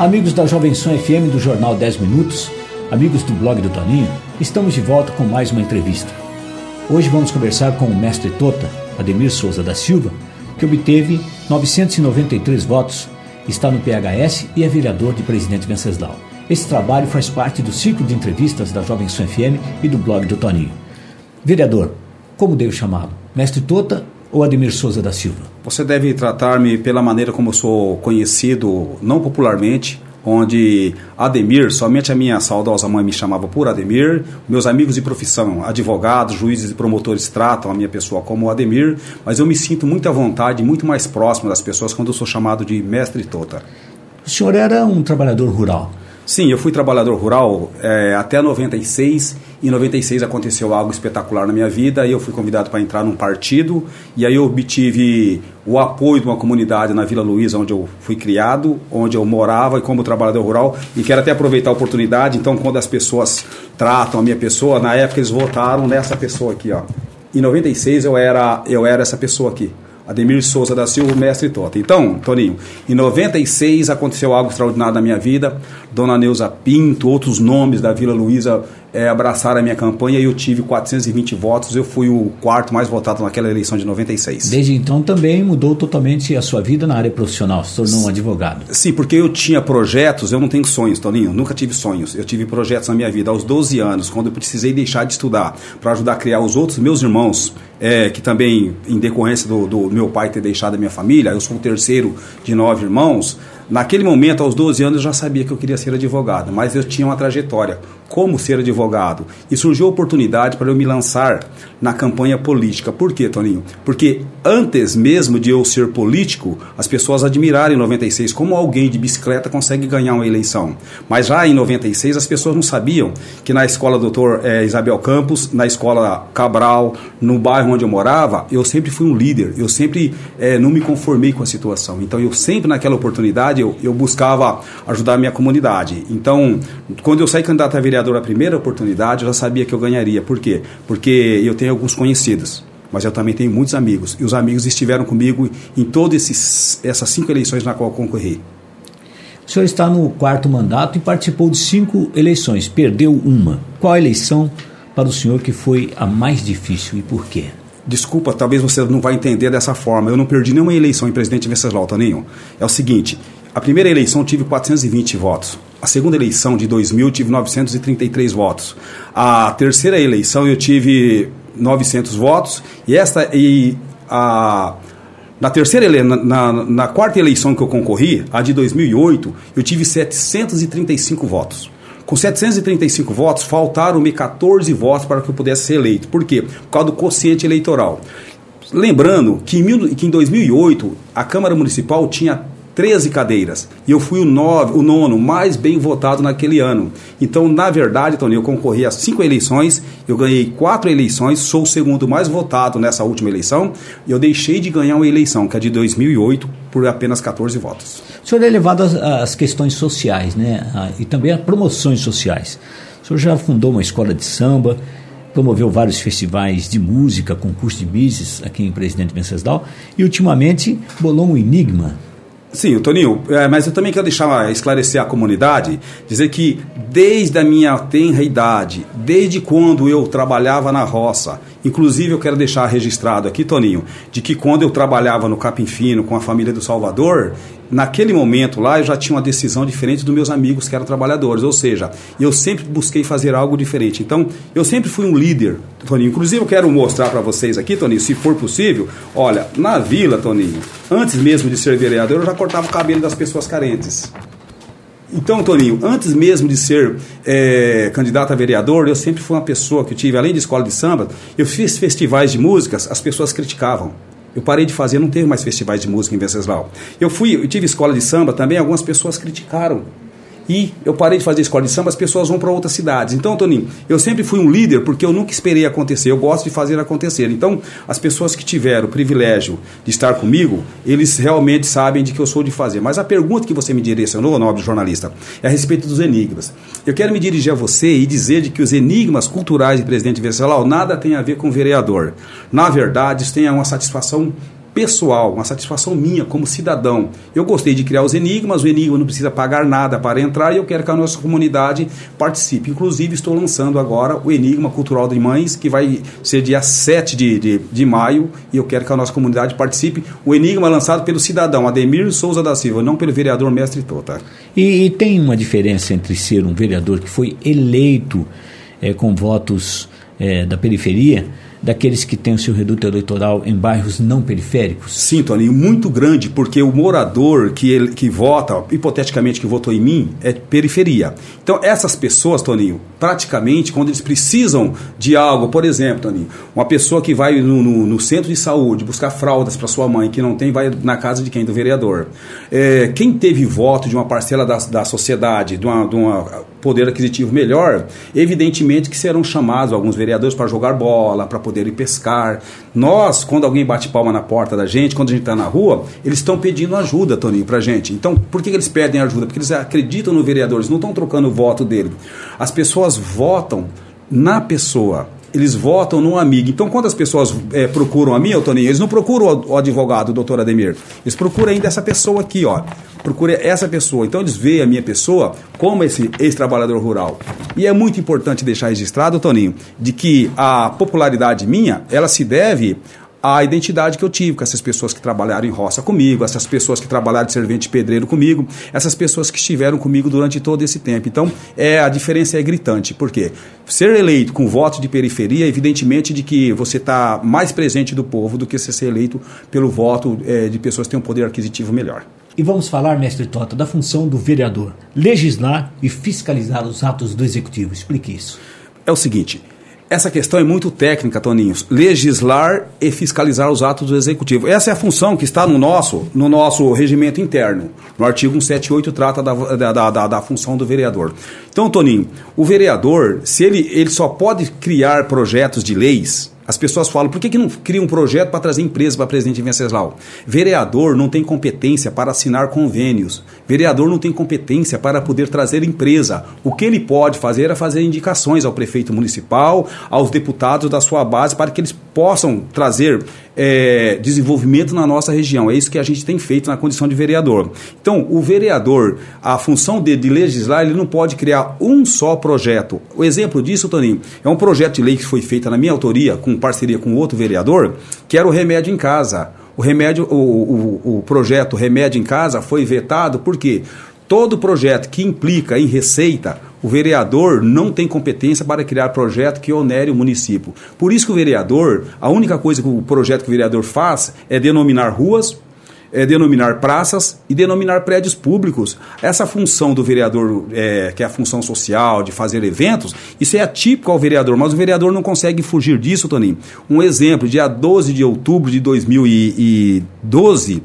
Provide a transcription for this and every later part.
Amigos da Jovem Son FM do Jornal 10 Minutos, amigos do blog do Toninho, estamos de volta com mais uma entrevista. Hoje vamos conversar com o mestre Tota, Ademir Souza da Silva, que obteve 993 votos, está no PHS e é vereador de Presidente Venceslau. Esse trabalho faz parte do ciclo de entrevistas da Jovem Son FM e do blog do Toninho. Vereador, como devo chamá-lo? Mestre Tota ou Ademir Souza da Silva? Você deve tratar-me pela maneira como eu sou conhecido, não popularmente, onde Ademir, somente a minha saudosa mãe me chamava por Ademir, meus amigos de profissão, advogados, juízes e promotores tratam a minha pessoa como Ademir, mas eu me sinto muito à vontade, muito mais próximo das pessoas quando eu sou chamado de Mestre Tota. O senhor era um trabalhador rural? Sim, eu fui trabalhador rural até 96. Em 96 aconteceu algo espetacular na minha vida e eu fui convidado para entrar num partido e aí eu obtive o apoio de uma comunidade na Vila Luísa, onde eu fui criado, onde eu morava e como trabalhador rural, e quero até aproveitar a oportunidade. Então, quando as pessoas tratam a minha pessoa, na época eles votaram nessa pessoa aqui, ó. Em 96 eu era essa pessoa aqui, Ademir Souza da Silva, mestre Tota. Então, Toninho, em 96 aconteceu algo extraordinário na minha vida. Dona Neuza Pinto, outros nomes da Vila Luísa abraçaram a minha campanha e eu tive 420 votos. Eu fui o quarto mais votado naquela eleição de 96. Desde então também mudou totalmente a sua vida na área profissional, se tornou um advogado. Sim, porque eu tinha projetos, eu não tenho sonhos, Toninho, nunca tive sonhos. Eu tive projetos na minha vida aos 12 anos, quando eu precisei deixar de estudar para ajudar a criar os outros meus irmãos, que também, em decorrência do meu pai ter deixado a minha família, eu sou o terceiro de 9 irmãos. Naquele momento, aos 12 anos, eu já sabia que eu queria ser advogado, mas eu tinha uma trajetória, como ser advogado. E surgiu a oportunidade para eu me lançar na campanha política. Por quê, Toninho? Porque antes mesmo de eu ser político, as pessoas admiraram em 96 como alguém de bicicleta consegue ganhar uma eleição. Mas já em 96 as pessoas não sabiam que na escola Dr. Isabel Campos, na escola Cabral, no bairro onde eu morava, eu sempre fui um líder, eu sempre não me conformei com a situação. Então eu sempre naquela oportunidade eu buscava ajudar a minha comunidade. Então, quando eu saí candidato a vereador a primeira oportunidade, eu já sabia que eu ganharia. Por quê? Porque eu tenho alguns conhecidos, mas eu também tenho muitos amigos. E os amigos estiveram comigo em todas essas 5 eleições na qual eu concorri. O senhor está no 4º mandato e participou de 5 eleições, perdeu uma. Qual a eleição para o senhor que foi a mais difícil e por quê? Desculpa, talvez você não vai entender dessa forma. Eu não perdi nenhuma eleição em Presidente Venceslau, Toninho. É o seguinte, a primeira eleição eu tive 420 votos. A segunda eleição de 2000 eu tive 933 votos. A terceira eleição eu tive 900 votos. Na quarta eleição que eu concorri, a de 2008, eu tive 735 votos. Com 735 votos, faltaram-me 14 votos para que eu pudesse ser eleito. Por quê? Por causa do quociente eleitoral. Lembrando que em 2008, a Câmara Municipal tinha 13 cadeiras. E eu fui o 9º mais bem votado naquele ano. Então, na verdade, Tony, eu concorri a 5 eleições, eu ganhei 4 eleições, sou o segundo mais votado nessa última eleição, e eu deixei de ganhar uma eleição, que é de 2008, por apenas 14 votos. O senhor é levado às questões sociais, né? E também a promoções sociais. O senhor já fundou uma escola de samba, promoveu vários festivais de música, concurso de Misses aqui em Presidente Venceslau, e ultimamente bolou um enigma. Sim, Toninho, mas eu também quero esclarecer a comunidade, dizer que desde a minha tenra idade, desde quando eu trabalhava na roça, inclusive eu quero deixar registrado aqui, Toninho, de que quando eu trabalhava no Capim Fino com a família do Salvador, naquele momento lá eu já tinha uma decisão diferente dos meus amigos que eram trabalhadores, ou seja, eu sempre busquei fazer algo diferente. Então, eu sempre fui um líder, Toninho. Inclusive eu quero mostrar para vocês aqui, Toninho, se for possível, olha, na vila, Toninho, antes mesmo de ser vereador, eu já cortava o cabelo das pessoas carentes. Então, Toninho, antes mesmo de ser candidato a vereador, eu sempre fui uma pessoa que eu tive, além de escola de samba, eu fiz festivais de músicas, as pessoas criticavam. Eu parei de fazer, não teve mais festivais de música em Venceslau. Eu tive escola de samba também, algumas pessoas criticaram. E eu parei de fazer escola de samba, as pessoas vão para outras cidades. Então, Toninho, eu sempre fui um líder porque eu nunca esperei acontecer, eu gosto de fazer acontecer. Então, as pessoas que tiveram o privilégio de estar comigo, eles realmente sabem de que eu sou de fazer. Mas a pergunta que você me direcionou, nobre jornalista, é a respeito dos enigmas. Eu quero me dirigir a você e dizer de que os enigmas culturais de Presidente Venceslau nada tem a ver com vereador. Na verdade, isso tem uma satisfação pessoal, uma satisfação minha como cidadão. Eu gostei de criar os enigmas, o enigma não precisa pagar nada para entrar e eu quero que a nossa comunidade participe. Inclusive, estou lançando agora o Enigma Cultural de Mães, que vai ser dia 7 de maio, e eu quero que a nossa comunidade participe. O enigma lançado pelo cidadão Ademir Souza da Silva, não pelo vereador Mestre Tota. E tem uma diferença entre ser um vereador que foi eleito com votos da periferia, daqueles que têm o seu reduto eleitoral em bairros não periféricos? Sim, Toninho, muito grande, porque o morador que vota, hipoteticamente que votou em mim, é periferia. Então essas pessoas, Toninho, praticamente quando eles precisam de algo, por exemplo, Toninho, uma pessoa que vai no centro de saúde buscar fraldas para sua mãe, que não tem, vai na casa de quem? Do vereador. Quem teve voto de uma parcela da sociedade, de uma poder aquisitivo melhor, evidentemente que serão chamados alguns vereadores para jogar bola, para poder ir pescar. Nós, quando alguém bate palma na porta da gente, quando a gente está na rua, eles estão pedindo ajuda, Toninho, para a gente. Então, por que eles pedem ajuda? Porque eles acreditam no vereador, eles não estão trocando o voto dele. As pessoas votam na pessoa. Eles votam no amigo. Então, quando as pessoas procuram a mim, Toninho, eles não procuram o advogado, o doutor Ademir. Eles procuram ainda essa pessoa aqui, ó. Procura essa pessoa. Então, eles veem a minha pessoa como esse ex-trabalhador rural. E é muito importante deixar registrado, Toninho, de que a popularidade minha, ela se deve à identidade que eu tive com essas pessoas que trabalharam em roça comigo, essas pessoas que trabalharam de servente pedreiro comigo, essas pessoas que estiveram comigo durante todo esse tempo. Então, a diferença é gritante. Por quê? Ser eleito com voto de periferia, evidentemente de que você está mais presente do povo do que você ser eleito pelo voto de pessoas que têm um poder aquisitivo melhor. E vamos falar, mestre Tota, da função do vereador: legislar e fiscalizar os atos do executivo. Explique isso. É o seguinte, essa questão é muito técnica, Toninho. Legislar e fiscalizar os atos do executivo. Essa é a função que está no nosso regimento interno. No artigo 178 trata da função do vereador. Então, Toninho, o vereador, se ele só pode criar projetos de leis. As pessoas falam, por que não cria um projeto para trazer empresa para presidente Venceslau? Vereador não tem competência para assinar convênios. Vereador não tem competência para poder trazer empresa. O que ele pode fazer é fazer indicações ao prefeito municipal, aos deputados da sua base, para que eles possam trazer desenvolvimento na nossa região. É isso que a gente tem feito na condição de vereador. Então, o vereador, a função de legislar, ele não pode criar um só projeto. O exemplo disso, Toninho, é um projeto de lei que foi feito na minha autoria, com parceria com outro vereador, que era o Remédio em Casa. O projeto Remédio em Casa foi vetado porque todo projeto que implica em receita, o vereador não tem competência para criar projeto que onere o município. Por isso que o vereador, a única coisa que o projeto que o vereador faz é denominar ruas, denominar praças e denominar prédios públicos. Essa função do vereador, que é a função social, de fazer eventos, isso é atípico ao vereador, mas o vereador não consegue fugir disso, Toninho. Um exemplo, dia 12 de outubro de 2012,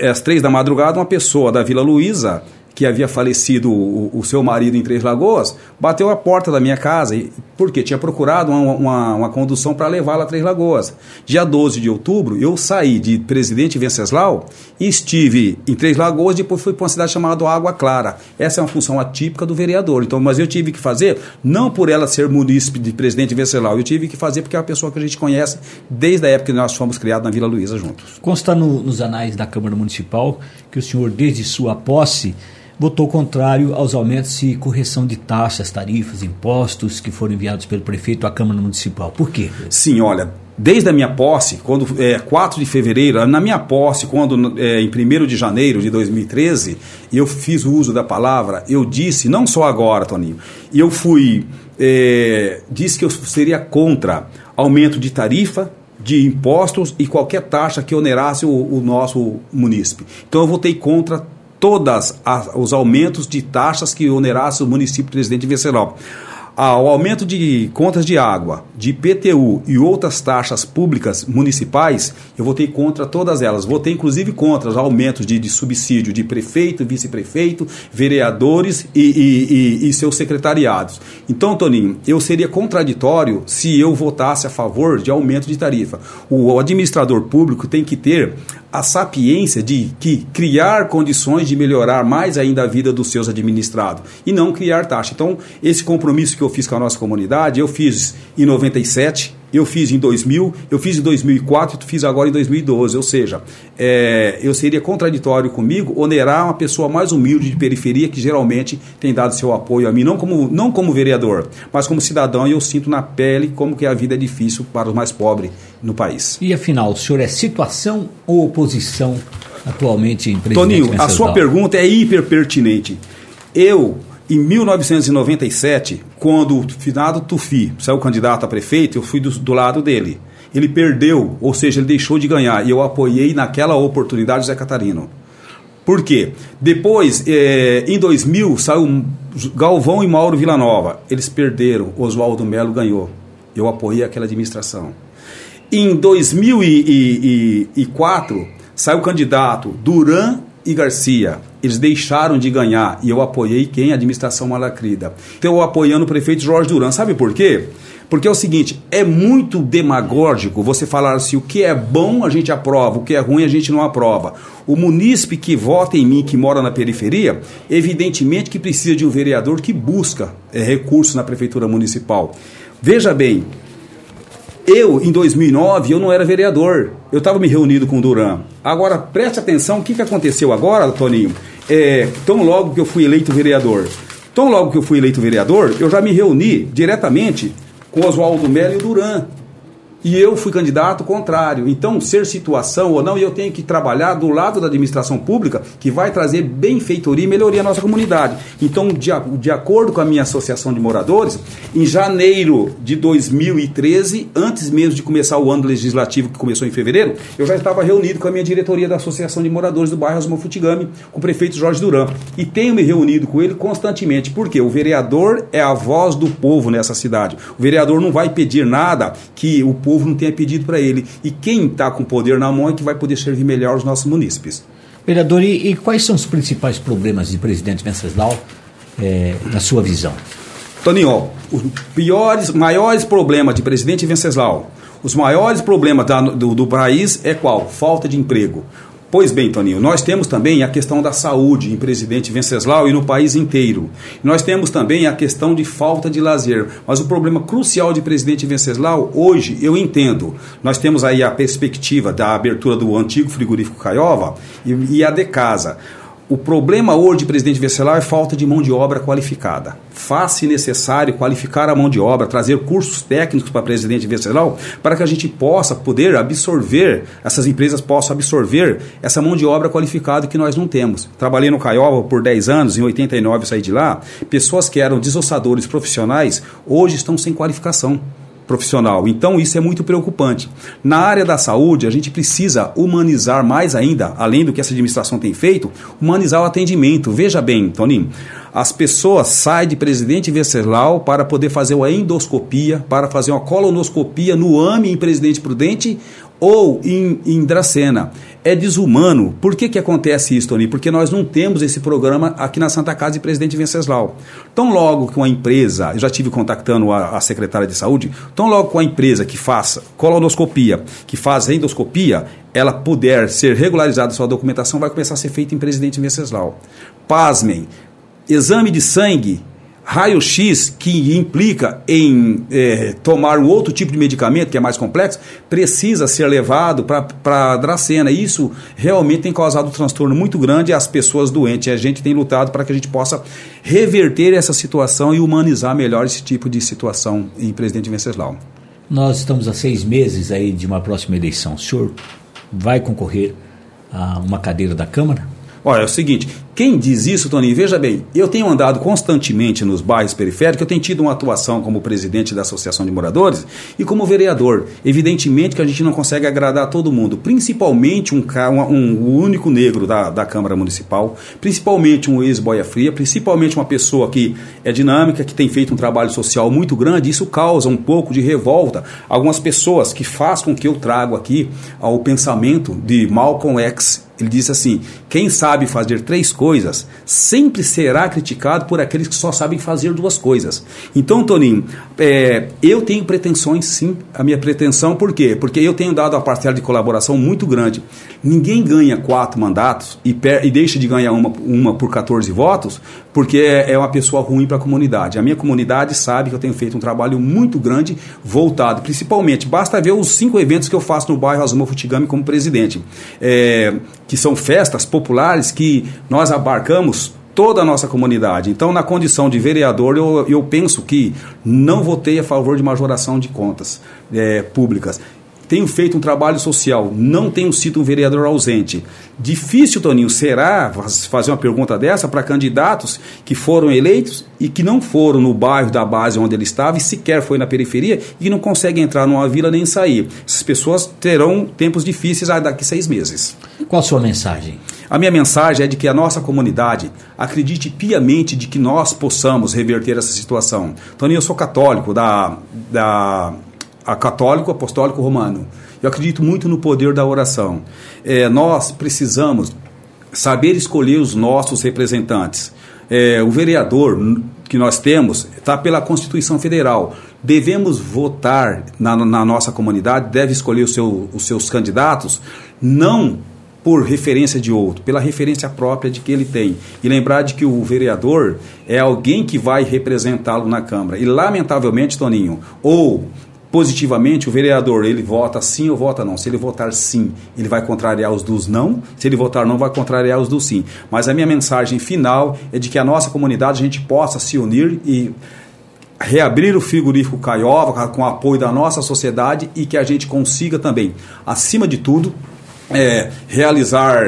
às 3 da madrugada, uma pessoa da Vila Luísa, que havia falecido o seu marido em Três Lagoas, bateu a porta da minha casa, porque tinha procurado uma condução para levá-la a Três Lagoas. Dia 12 de outubro, eu saí de Presidente Venceslau e estive em Três Lagoas, depois fui para uma cidade chamada Água Clara. Essa é uma função atípica do vereador. Então, mas eu tive que fazer, não por ela ser munícipe de Presidente Venceslau, eu tive que fazer porque é uma pessoa que a gente conhece desde a época que nós fomos criados na Vila Luísa juntos. Consta nos anais da Câmara Municipal que o senhor, desde sua posse, votou contrário aos aumentos e correção de taxas, tarifas, impostos que foram enviados pelo prefeito à Câmara Municipal. Por quê? Sim, olha, desde a minha posse, quando 4 de fevereiro, na minha posse, quando em 1º de janeiro de 2013, eu fiz o uso da palavra, eu disse, não só agora, Toninho, eu disse que eu seria contra aumento de tarifa, de impostos e qualquer taxa que onerasse o nosso munícipe. Então eu votei contra todos os aumentos de taxas que onerassem o município de Presidente Venceslau. O aumento de contas de água, de IPTU e outras taxas públicas municipais, eu votei contra todas elas. Votei inclusive contra os aumentos de subsídio de prefeito, vice-prefeito, vereadores e seus secretariados. Então, Toninho, eu seria contraditório se eu votasse a favor de aumento de tarifa. O administrador público tem que ter a sapiência de criar condições de melhorar mais ainda a vida dos seus administrados e não criar taxa. Então, esse compromisso que eu fiz com a nossa comunidade, eu fiz em 97, eu fiz em 2000, eu fiz em 2004 e tu fiz agora em 2012. Ou seja, eu seria contraditório comigo onerar uma pessoa mais humilde de periferia que geralmente tem dado seu apoio a mim, não como vereador, mas como cidadão, e eu sinto na pele como que a vida é difícil para os mais pobres no país. E afinal, o senhor é situação ou oposição atualmente em presidente Toninho, Venceslau? a sua pergunta é hiper pertinente. Eu, em 1997, quando o finado Tufi saiu candidato a prefeito, eu fui do lado dele. Ele perdeu, ou seja, ele deixou de ganhar, e eu apoiei naquela oportunidade o Zé Catarino. Por quê? Depois, em 2000, saiu Galvão e Mauro Villanova. Eles perderam, Oswaldo Melo ganhou. Eu apoiei aquela administração. Em 2004, saiu o candidato Duran e Garcia. Eles deixaram de ganhar e eu apoiei quem? A administração Malacrida. Então eu apoiando o prefeito Jorge Duran. Sabe por quê? Porque é o seguinte, é muito demagógico você falar assim, o que é bom a gente aprova, o que é ruim a gente não aprova. O munícipe que vota em mim, que mora na periferia, evidentemente que precisa de um vereador que busca recursos na prefeitura municipal. Veja bem, eu, em 2009, eu não era vereador. Eu estava me reunindo com o Duran. Agora, preste atenção, o que aconteceu agora, Toninho? Tão logo que eu fui eleito vereador, eu já me reuni diretamente com o Oswaldo Melo e o Duran. E eu fui candidato contrário. Então, ser situação ou não, eu tenho que trabalhar do lado da administração pública, que vai trazer benfeitoria e melhoria à nossa comunidade. Então, de acordo com a minha associação de moradores, em janeiro de 2013, antes mesmo de começar o ano legislativo, que começou em fevereiro, eu já estava reunido com a minha diretoria da Associação de Moradores do bairro Osmo Futigami, com o prefeito Jorge Duran. E tenho me reunido com ele constantemente, porque o vereador é a voz do povo nessa cidade. O vereador não vai pedir nada que o povo não tenha pedido para ele. E quem está com poder na mão é que vai poder servir melhor os nossos munícipes. Vereador, e quais são os principais problemas de presidente Venceslau, na sua visão? Toninho, os maiores problemas de presidente Venceslau, os maiores problemas do país é qual? Falta de emprego. Pois bem, Toninho, nós temos também a questão da saúde em presidente Venceslau e no país inteiro. Nós temos também a questão de falta de lazer. Mas o problema crucial de presidente Venceslau, hoje, eu entendo. Nós temos aí a perspectiva da abertura do antigo frigorífico Caiova e a Decasa. O problema hoje de presidente Venceslau é falta de mão de obra qualificada. Faz-se necessário qualificar a mão de obra, trazer cursos técnicos para presidente Venceslau, para que a gente possa poder absorver, essas empresas possam absorver essa mão de obra qualificada que nós não temos. Trabalhei no Caiova por 10 anos, em 89 eu saí de lá. Pessoas que eram desossadores profissionais, hoje estão sem qualificação profissional. Então isso é muito preocupante. Na área da saúde, a gente precisa humanizar mais ainda, além do que essa administração tem feito, humanizar o atendimento. Veja bem, Toninho, as pessoas saem de presidente Venceslau para poder fazer uma endoscopia, para fazer uma colonoscopia no AME em Presidente Prudente ou em Dracena. É desumano. Por que acontece isso, Tony? Porque nós não temos esse programa aqui na Santa Casa de Presidente Venceslau. Tão logo que uma empresa, eu já estive contactando a secretária de saúde, tão logo que uma empresa que faça colonoscopia, que faz endoscopia, ela puder ser regularizada sua documentação, vai começar a ser feita em Presidente Venceslau. Pasmem, exame de sangue, raio-x, que implica em tomar um outro tipo de medicamento, que é mais complexo, precisa ser levado para Dracena. Isso realmente tem causado um transtorno muito grande às pessoas doentes. E a gente tem lutado para que a gente possa reverter essa situação e humanizar melhor esse tipo de situação em Presidente Venceslau. Nós estamos há 6 meses aí de uma próxima eleição. O senhor vai concorrer a uma cadeira da Câmara? Olha, é o seguinte, quem diz isso, Toninho, veja bem, eu tenho andado constantemente nos bairros periféricos, eu tenho tido uma atuação como presidente da Associação de Moradores e como vereador. Evidentemente que a gente não consegue agradar todo mundo, principalmente um único negro da Câmara Municipal, principalmente um ex-boia fria, principalmente uma pessoa que é dinâmica, que tem feito um trabalho social muito grande. Isso causa um pouco de revolta. Algumas pessoas que faz com que eu trago aqui ao pensamento de Malcolm X. Ele disse assim, quem sabe fazer 3 coisas coisas, sempre será criticado por aqueles que só sabem fazer duas coisas. Então, Toninho, eu tenho pretensões, sim. A minha pretensão, por quê? Porque eu tenho dado uma parcela de colaboração muito grande. Ninguém ganha 4 mandatos e deixa de ganhar uma por 14 votos, porque é uma pessoa ruim para a comunidade. A minha comunidade sabe que eu tenho feito um trabalho muito grande, voltado, principalmente, basta ver os 5 eventos que eu faço no bairro Azuma Futigami como presidente, que são festas populares que nós abarcamos toda a nossa comunidade. Então, na condição de vereador, eu penso que não votei a favor de majoração de contas públicas. Tenho feito um trabalho social, não tenho sido um vereador ausente. Difícil, Toninho, será fazer uma pergunta dessa para candidatos que foram eleitos e que não foram no bairro da base onde ele estava e sequer foi na periferia e não conseguem entrar numa vila nem sair. Essas pessoas terão tempos difíceis daqui 6 meses. Qual a sua mensagem? A minha mensagem é de que a nossa comunidade acredite piamente de que nós possamos reverter essa situação. Toninho, eu sou católico, católico apostólico romano. Eu acredito muito no poder da oração. Nós precisamos saber escolher os nossos representantes. O vereador que nós temos está pela Constituição Federal. Devemos votar na nossa comunidade, deve escolher os seus candidatos, não por referência de outro, pela referência própria de que ele tem. E lembrar de que o vereador é alguém que vai representá-lo na Câmara. E, lamentavelmente, Toninho, ou positivamente, o vereador, ele vota sim ou vota não. Se ele votar sim, ele vai contrariar os dos não. Se ele votar não, vai contrariar os dos sim. Mas a minha mensagem final é de que a nossa comunidade, a gente possa se unir e reabrir o frigorífico Caiova com o apoio da nossa sociedade e que a gente consiga também, acima de tudo, realizar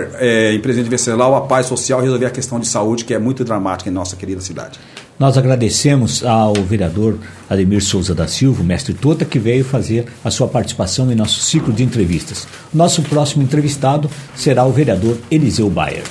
em Presidente Venceslau a paz social e resolver a questão de saúde, que é muito dramática em nossa querida cidade. Nós agradecemos ao vereador Ademir Souza da Silva, o mestre Tota, que veio fazer a sua participação em nosso ciclo de entrevistas. Nosso próximo entrevistado será o vereador Eliseu Bayer.